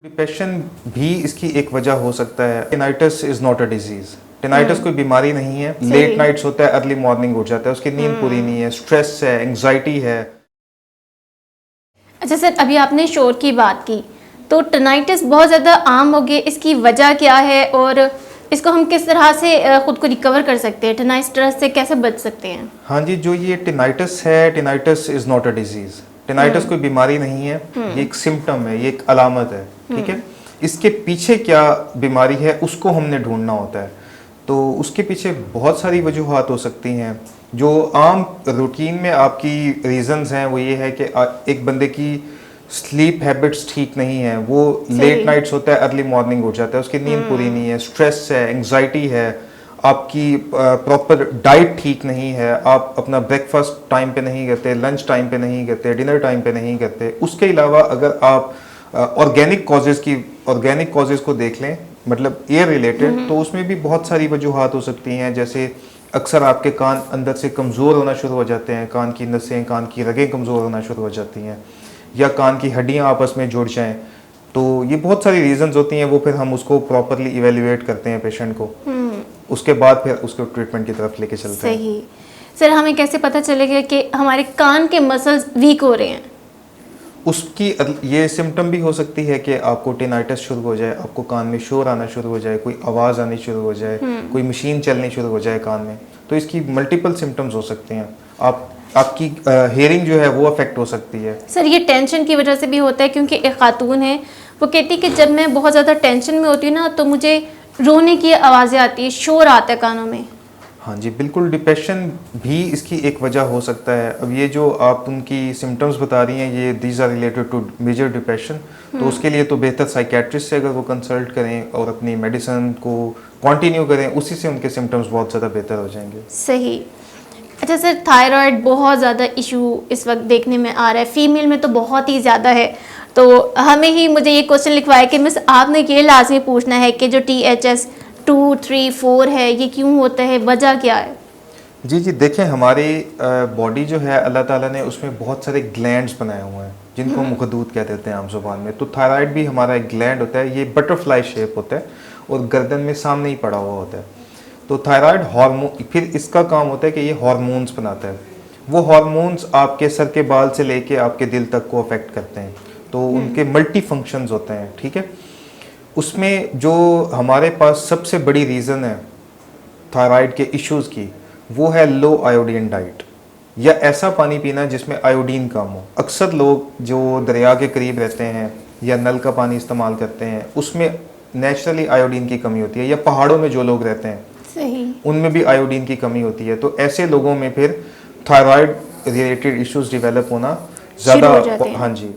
Depression भी इसकी एक वजह हो सकता है। टिनाइटिस इज नॉट अ डिजीज। टिनाइटिस कोई बीमारी नहीं है। लेट नाइट्स होता है, अर्ली मॉर्निंग उठ जाता है, उसकी नींद पूरी नहीं है, स्ट्रेस है, एंग्जाइटी है। अच्छा सर, अभी आपने शोर की बात की, तो टिनाइटिस बहुत ज़्यादा आम हो गई, इसकी वजह क्या है और इसको हम किस तरह से खुद को रिकवर कर सकते हैं, टिनाइटिस से कैसे बच सकते हैं? हाँ जी, जो ये टिनाइटिस है, टिनाइटिस इज नॉट अ डिजीज। टिनाइटिस कोई बीमारी नहीं है, ये एक सिम्टम है, ये एक अलामत है। ठीक है, इसके पीछे क्या बीमारी है उसको हमने ढूंढना होता है। तो उसके पीछे बहुत सारी वजूहात हो सकती हैं। जो आम रूटीन में आपकी रीजंस हैं वो ये है कि एक बंदे की स्लीप हैबिट्स ठीक नहीं है, वो लेट नाइट्स होता है, अर्ली मॉर्निंग उठ जाता है, उसकी नींद पूरी नहीं है, स्ट्रेस है, एंग्जाइटी है, आपकी प्रॉपर डाइट ठीक नहीं है, आप अपना ब्रेकफास्ट टाइम पे नहीं करते, लंच टाइम पे नहीं करते, डिनर टाइम पे नहीं करते। उसके अलावा अगर आप ऑर्गेनिक कॉजेज़ को देख लें, मतलब एयर रिलेटेड, तो उसमें भी बहुत सारी वजूहात हो सकती हैं। जैसे अक्सर आपके कान अंदर से कमज़ोर होना शुरू हो जाते हैं, कान की नसें, कान की रगें कमज़ोर होना शुरू हो जाती हैं, या कान की हड्डियां आपस में जुड़ जाएं। तो ये बहुत सारी रीजंस होती हैं, वो फिर हम उसको प्रॉपरली इवेल्युएट करते हैं पेशेंट को, उसके बाद फिर उसको ट्रीटमेंट की तरफ लेके चलते हैं। सही। सर, हमें कैसे पता चलेगा कि हमारे कान के मसल्स वीक हो रहे हैं? उसकी ये सिम्टम भी हो सकती है कि आपको टिनाइटिस शुरू हो जाए, आपको कान में शोर आना शुरू हो जाए, कोई आवाज़ आनी शुरू हो जाए, कोई मशीन चलनी शुरू हो जाए कान में। तो इसकी मल्टीपल सिम्टम्स हो सकते हैं। आपकी हेयरिंग जो है वो अफेक्ट हो सकती है। सर, ये टेंशन की वजह से भी होता है, क्योंकि एक खातून है, वो कहती है कि जब मैं बहुत ज़्यादा टेंशन में होती हूँ ना, तो मुझे रोने की आवाज़ें आती है, शोर आता है कानों में। हाँ जी, बिल्कुल, डिप्रेशन भी इसकी एक वजह हो सकता है। अब ये जो आप उनकी सिम्टम्स बता रही हैं, ये these are related to major depression, तो उसके लिए तो बेहतर साइकेट्रिस्ट से अगर वो कंसल्ट करें और अपनी मेडिसिन को कंटिन्यू करें, उसी से उनके सिम्टम्स बहुत ज़्यादा बेहतर हो जाएंगे। सही। अच्छा सर, थायराइड बहुत ज़्यादा इशू इस वक्त देखने में आ रहा है, फीमेल में तो बहुत ही ज़्यादा है। तो हमें ही मुझे ये क्वेश्चन लिखवाया कि मिस आपने ये लाजमी पूछना है कि जो THS 2, 3, 4 है, ये क्यों होता है, वजह क्या है? जी जी, देखें, हमारी बॉडी जो है, अल्लाह ताला ने उसमें बहुत सारे ग्लैंड्स बनाए हुए हैं, जिनको मुखदूद कह देते हैं आम जुबान में। तो थायराइड भी हमारा एक ग्लैंड होता है, ये बटरफ्लाई शेप होता है और गर्दन में सामने ही पड़ा हुआ होता है। तो थायराइड हार्मोन, फिर इसका काम होता है कि ये हार्मोन्स बनाता है। वो हार्मोन्स आपके सर के बाल से लेके आपके दिल तक को अफेक्ट करते हैं, तो उनके मल्टी फंक्शंस होते हैं। ठीक है, उसमें जो हमारे पास सबसे बड़ी रीज़न है थायराइड के इश्यूज़ की, वो है लो आयोडीन डाइट, या ऐसा पानी पीना जिसमें आयोडीन कम हो। अक्सर लोग जो दरिया के करीब रहते हैं या नल का पानी इस्तेमाल करते हैं, उसमें नेचुरली आयोडीन की कमी होती है, या पहाड़ों में जो लोग रहते हैं सही, उनमें भी आयोडीन की कमी होती है। तो ऐसे लोगों में फिर थायराइड रिलेटेड इश्यूज डेवलप होना ज़्यादा। हाँ जी।